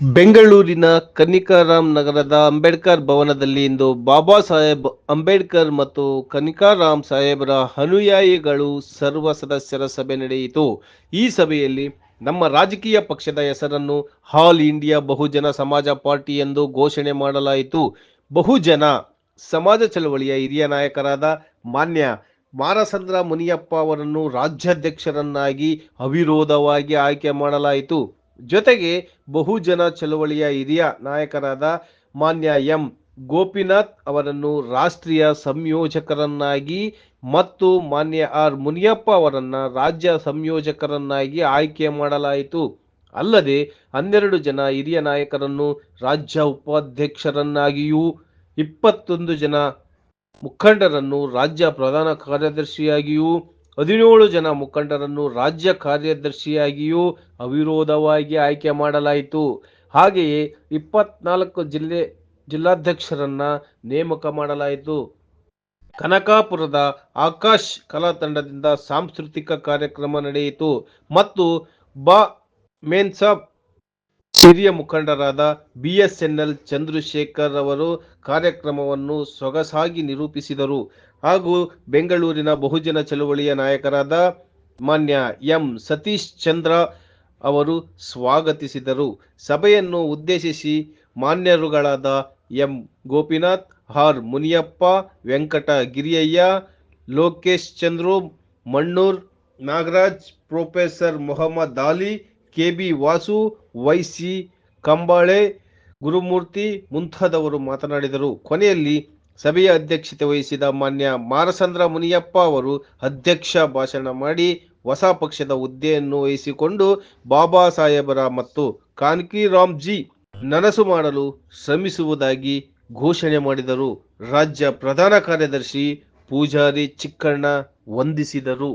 ಬೆಂಗಳೂರಿನ ಕನಿಕಾರಾಮ್ ನಗರದ ಅಂಬೇಡ್ಕರ್ ಭವನದಲ್ಲಿ ಇಂದು ಬಾಬಾ ಸಾಹೇಬ್ ಅಂಬೇಡ್ಕರ್ ಮತ್ತು ಕನಿಕಾರಾಮ್ ಸಾಹೇಬರ ಅನುಯಾಯಿಗಳು ಸರ್ವ ಸದಸ್ಯರ ಸಭೆ ನಡೆಯಿತು. ಈ ಸಭೆಯಲ್ಲಿ ನಮ್ಮ ರಾಜಕೀಯ ಪಕ್ಷದ ಹೆಸರನ್ನು ಆಲ್ ಇಂಡಿಯಾ ಬಹುಜನ ಸಮಾಜ ಪಾರ್ಟಿ ಎಂದು ಘೋಷಣೆ ಮಾಡಲಾಯಿತು. ಬಹುಜನ ಸಮಾಜ ಚಳವಳಿಯ ಹಿರಿಯ ನಾಯಕರಾದ ಮಾನ್ಯ ಮಾರಸಂದ್ರ ಮುನಿಯಪ್ಪ ಅವರನ್ನು ರಾಜ್ಯಾಧ್ಯಕ್ಷರನ್ನಾಗಿ ಅವಿರೋಧವಾಗಿ ಆಯ್ಕೆ ಮಾಡಲಾಯಿತು. ಜೊತೆಗೆ ಬಹುಜನ ಚಳವಳಿಯ ಹಿರಿಯ ನಾಯಕರಾದ ಮಾನ್ಯ ಎಂ ಗೋಪಿನಾಥ್ ಅವರನ್ನು ರಾಷ್ಟ್ರೀಯ ಸಂಯೋಜಕರನ್ನಾಗಿ ಮತ್ತು ಮಾನ್ಯ ಆರ್ ಮುನಿಯಪ್ಪ ಅವರನ್ನ ರಾಜ್ಯ ಸಂಯೋಜಕರನ್ನಾಗಿ ಆಯ್ಕೆ ಮಾಡಲಾಯಿತು. ಅಲ್ಲದೆ 12 ಜನ ಹಿರಿಯ ನಾಯಕರನ್ನು ರಾಜ್ಯ ಉಪಾಧ್ಯಕ್ಷರನ್ನಾಗಿಯೂ 21 ಜನ ಮುಖಂಡರನ್ನು ರಾಜ್ಯ ಪ್ರಧಾನ ಕಾರ್ಯದರ್ಶಿಯಾಗಿಯೂ 17 ಜನ ಮುಖಂಡರನ್ನು ರಾಜ್ಯ ಕಾರ್ಯದರ್ಶಿಯಾಗಿಯೂ ಅವಿರೋಧವಾಗಿ ಆಯ್ಕೆ ಮಾಡಲಾಯಿತು. ಹಾಗೆಯೇ 24 ಜಿಲ್ಲಾಧ್ಯಕ್ಷರನ್ನ ನೇಮಕ ಮಾಡಲಾಯಿತು. ಕನಕಾಪುರದ ಆಕಾಶ್ ಕಲಾ ತಂಡದಿಂದ ಸಾಂಸ್ಕೃತಿಕ ಕಾರ್ಯಕ್ರಮ ನಡೆಯಿತು ಮತ್ತು ಮೆನ್ಸಾಬ್ ಹಿರಿಯ ಮುಖಂಡರಾದ ಬಿಎಸ್ಎನ್ಎಲ್ ಚಂದ್ರಶೇಖರ್ ಅವರು ಕಾರ್ಯಕ್ರಮವನ್ನು ಸೊಗಸಾಗಿ ನಿರೂಪಿಸಿದರು. ಹಾಗೂ ಬೆಂಗಳೂರಿನ ಬಹುಜನ ಚಳವಳಿಯ ನಾಯಕರಾದ ಮಾನ್ಯ ಎಂ ಸತೀಶ್ ಚಂದ್ರ ಅವರು ಸ್ವಾಗತಿಸಿದರು. ಸಭೆಯನ್ನು ಉದ್ದೇಶಿಸಿ ಮಾನ್ಯರುಗಳಾದ M Gopinath, R Muniyappa, Venkata Giriyayya, Lokesh Chandru, Mannur Nagaraj, professor Mohammed Ali, KB Vasu, YC Kambale, Gurumurthy ಮುಂತಾದವರು ಮಾತನಾಡಿದರು. ಕೊನೆಯಲ್ಲಿ ಸಭೆಯ ಅಧ್ಯಕ್ಷತೆ ವಹಿಸಿದ ಮಾನ್ಯ ಮಾರಸಂದ್ರ ಮುನಿಯಪ್ಪ ಅವರು ಅಧ್ಯಕ್ಷ ಭಾಷಣ ಮಾಡಿ ಹೊಸ ಪಕ್ಷದ ಹುದ್ದೆಯನ್ನು ವಹಿಸಿಕೊಂಡು ಬಾಬಾ ಸಾಹೇಬರ ಮತ್ತು ಕಾನ್ಕಿರಾಮ್ಜಿ ನನಸು ಮಾಡಲು ಶ್ರಮಿಸುವುದಾಗಿ ಘೋಷಣೆ ಮಾಡಿದರು. ರಾಜ್ಯ ಪ್ರಧಾನ ಕಾರ್ಯದರ್ಶಿ ಪೂಜಾರಿ ಚಿಕ್ಕಣ್ಣ ವಂದಿಸಿದರು.